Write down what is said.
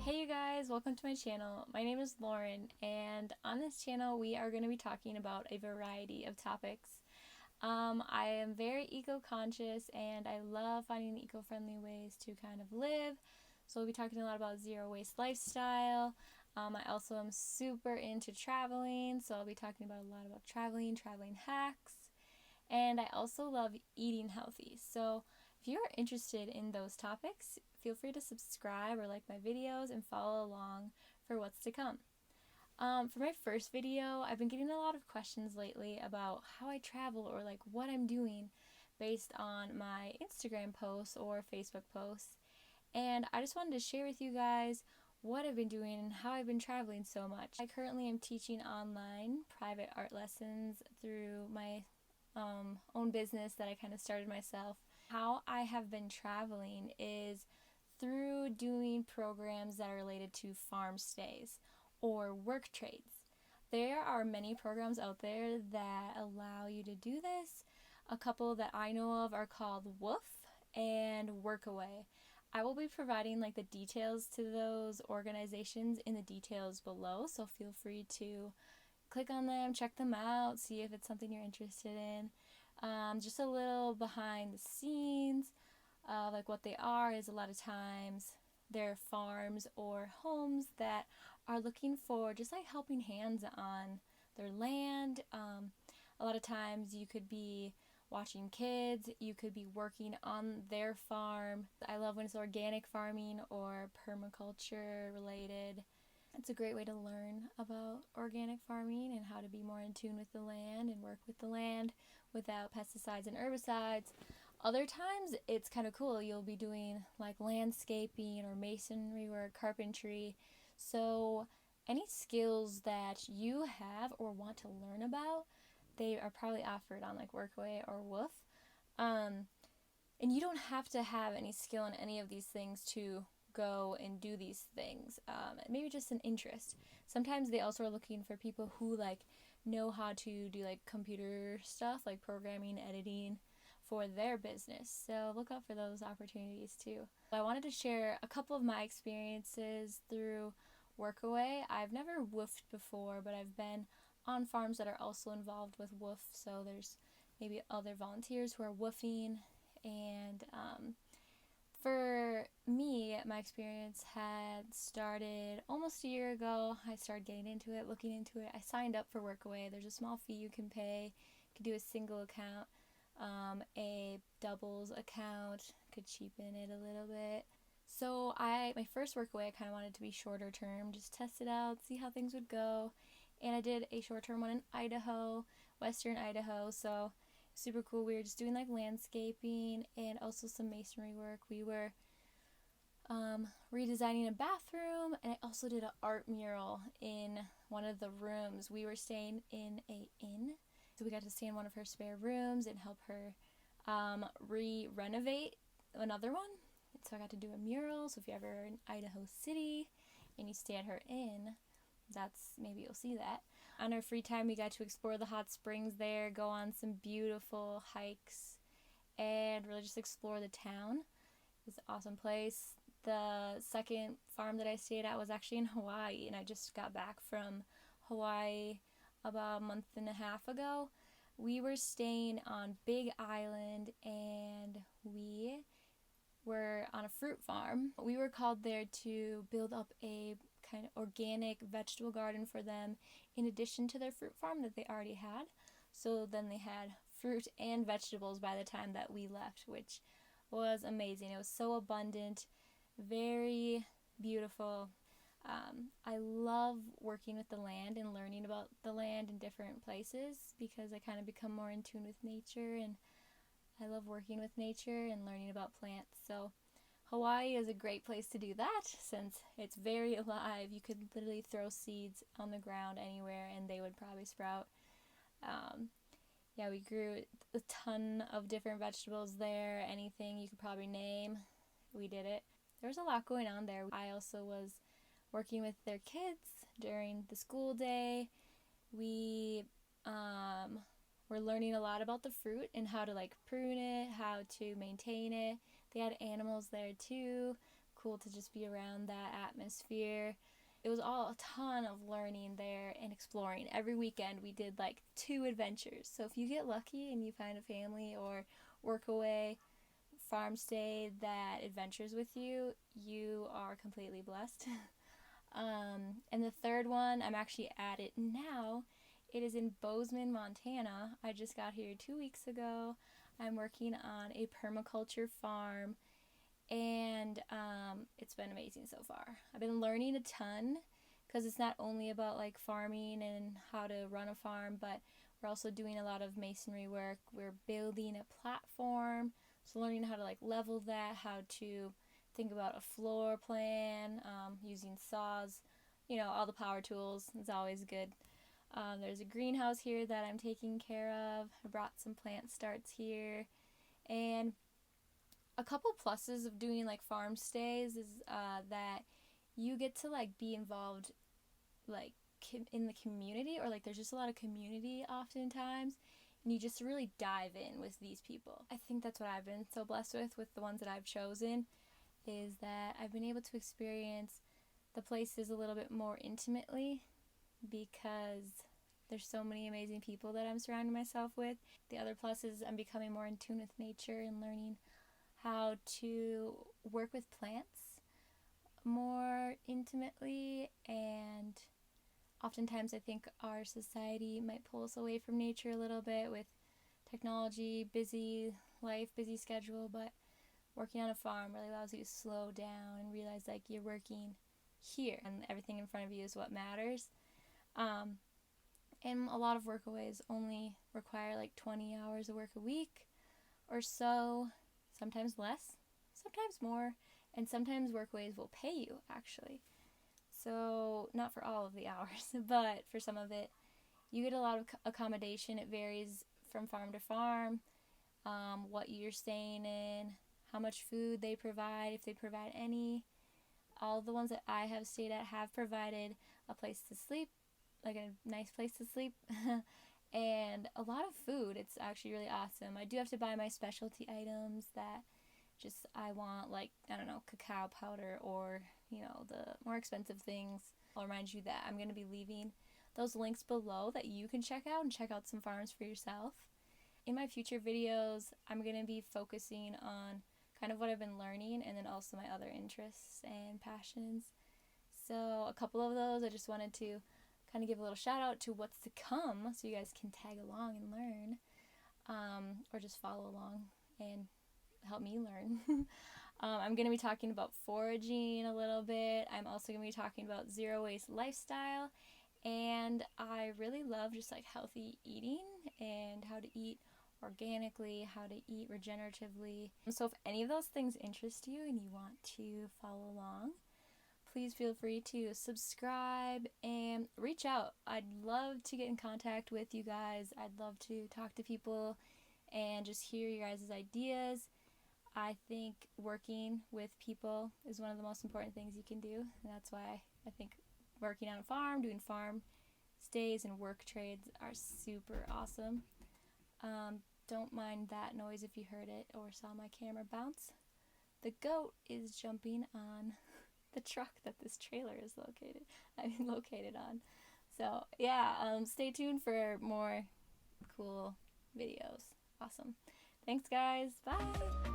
Hey you guys, welcome to my channel. My name is Lauren, and on this channel we are going to be talking about a variety of topics. I am very eco-conscious and I love finding eco-friendly ways to kind of live. So we'll be talking a lot about zero waste lifestyle. I also am super into traveling, so I'll be talking about a lot about traveling hacks. And I also love eating healthy. So if you are interested in those topics, feel free to subscribe or like my videos and follow along for what's to come. For my first video, I've been getting a lot of questions lately about how I travel or like what I'm doing based on my Instagram posts or Facebook posts. And I just wanted to share with you guys what I've been doing and how I've been traveling so much. I currently am teaching online private art lessons through my own business that I kind of started myself. How I have been traveling is through doing programs that are related to farm stays or work trades. There are many programs out there that allow you to do this. A couple that I know of are called Woof and Workaway. I will be providing like the details to those organizations in the details below, so feel free to click on them, check them out, see if it's something you're interested in. Just a little behind the scenes, like what they are is a lot of times they're farms or homes that are looking for just like helping hands on their land. A lot of times you could be watching kids, you could be working on their farm. I love when it's organic farming or permaculture related. It's a great way to learn about organic farming and how to be more in tune with the land and work with the land without pesticides and herbicides. Other times it's kind of cool. You'll be doing like landscaping or masonry work, carpentry. So any skills that you have or want to learn about, they are probably offered on like Workaway or Woof. And you don't have to have any skill in any of these things to go and do these things. Maybe just an interest. Sometimes they also are looking for people who like know how to do like computer stuff, like programming, editing for their business. So look out for those opportunities too. I wanted to share a couple of my experiences through Workaway. I've never woofed before, but I've been on farms that are also involved with woof. So there's maybe other volunteers who are woofing. And for me, my experience had started almost a year ago. I started getting into it, looking into it. I signed up for Workaway. There's a small fee you can pay. You can do a single account, a doubles account, could cheapen it a little bit. So my first Workaway, I kind of wanted to be shorter term, just test it out, see how things would go. And I did a short term one in Idaho, western Idaho, so super cool. We were just doing like landscaping and also some masonry work. We were redesigning a bathroom, and I also did an art mural in one of the rooms. We were staying in a inn, so we got to stay in one of her spare rooms and help her renovate another one. So I got to do a mural. So if you're ever in Idaho City and you stay at her inn, maybe you'll see that. On our free time, we got to explore the hot springs there, go on some beautiful hikes, and really just explore the town. It was an awesome place. The second farm that I stayed at was actually in Hawaii, and I just got back from Hawaii about a month and a half ago. We were staying on Big Island, and we were on a fruit farm. We were called there to build up a kind of organic vegetable garden for them in addition to their fruit farm that they already had. So then they had fruit and vegetables by the time that we left, which was amazing. It was so abundant, very beautiful. I love working with the land and learning about the land in different places because I kind of become more in tune with nature, and I love working with nature and learning about plants. So Hawaii is a great place to do that since it's very alive. You could literally throw seeds on the ground anywhere and they would probably sprout. We grew a ton of different vegetables there. Anything you could probably name, we did it. There was a lot going on there. I also was working with their kids during the school day. We were learning a lot about the fruit and how to like prune it, how to maintain it. They had animals there too, cool to just be around that atmosphere. It was all a ton of learning there and exploring. Every weekend we did like 2 adventures. So if you get lucky and you find a family or Workaway farm stay that adventures with you, you are completely blessed. And the third one, I'm actually at it now. It is in Bozeman, Montana. I just got here 2 weeks ago. I'm working on a permaculture farm, and it's been amazing so far. I've been learning a ton because it's not only about like farming and how to run a farm, but we're also doing a lot of masonry work. We're building a platform, so learning how to like level that, how to think about a floor plan, using saws, all the power tools. It's always good. There's a greenhouse here that I'm taking care of. I brought some plant starts here. And a couple pluses of doing like farm stays is that you get to like be involved like in the community, or like there's just a lot of community oftentimes, and you just really dive in with these people. I think that's what I've been so blessed with the ones that I've chosen, is that I've been able to experience the places a little bit more intimately because there's so many amazing people that I'm surrounding myself with. The other plus is I'm becoming more in tune with nature and learning how to work with plants more intimately, and oftentimes I think our society might pull us away from nature a little bit with technology, busy life, busy schedule, but working on a farm really allows you to slow down and realize like you're working here and everything in front of you is what matters. And a lot of workaways only require like 20 hours of work a week or so, sometimes less, sometimes more, and sometimes workaways will pay you actually. So not for all of the hours, but for some of it, you get a lot of accommodation. It varies from farm to farm, what you're staying in, how much food they provide, if they provide any. All the ones that I have stayed at have provided a place to sleep, like a nice place to sleep, and a lot of food. It's actually really awesome. I do have to buy my specialty items that just I want, like, I don't know, cacao powder or, the more expensive things. I'll remind you that I'm going to be leaving those links below that you can check out and check out some farms for yourself. In my future videos, I'm going to be focusing on kind of what I've been learning and then also my other interests and passions. So a couple of those, I just wanted to kind of give a little shout out to what's to come so you guys can tag along and learn, or just follow along and help me learn. I'm going to be talking about foraging a little bit. I'm also going to be talking about zero waste lifestyle, and I really love just like healthy eating and how to eat organically, how to eat regeneratively. So if any of those things interest you and you want to follow along, please feel free to subscribe and reach out. I'd love to get in contact with you guys. I'd love to talk to people and just hear your guys' ideas. I think working with people is one of the most important things you can do, and that's why I think working on a farm, doing farm stays and work trades are super awesome. Don't mind that noise if you heard it or saw my camera bounce. The goat is jumping on the truck that this trailer is located on. So yeah, stay tuned for more cool videos. Awesome. Thanks guys. Bye.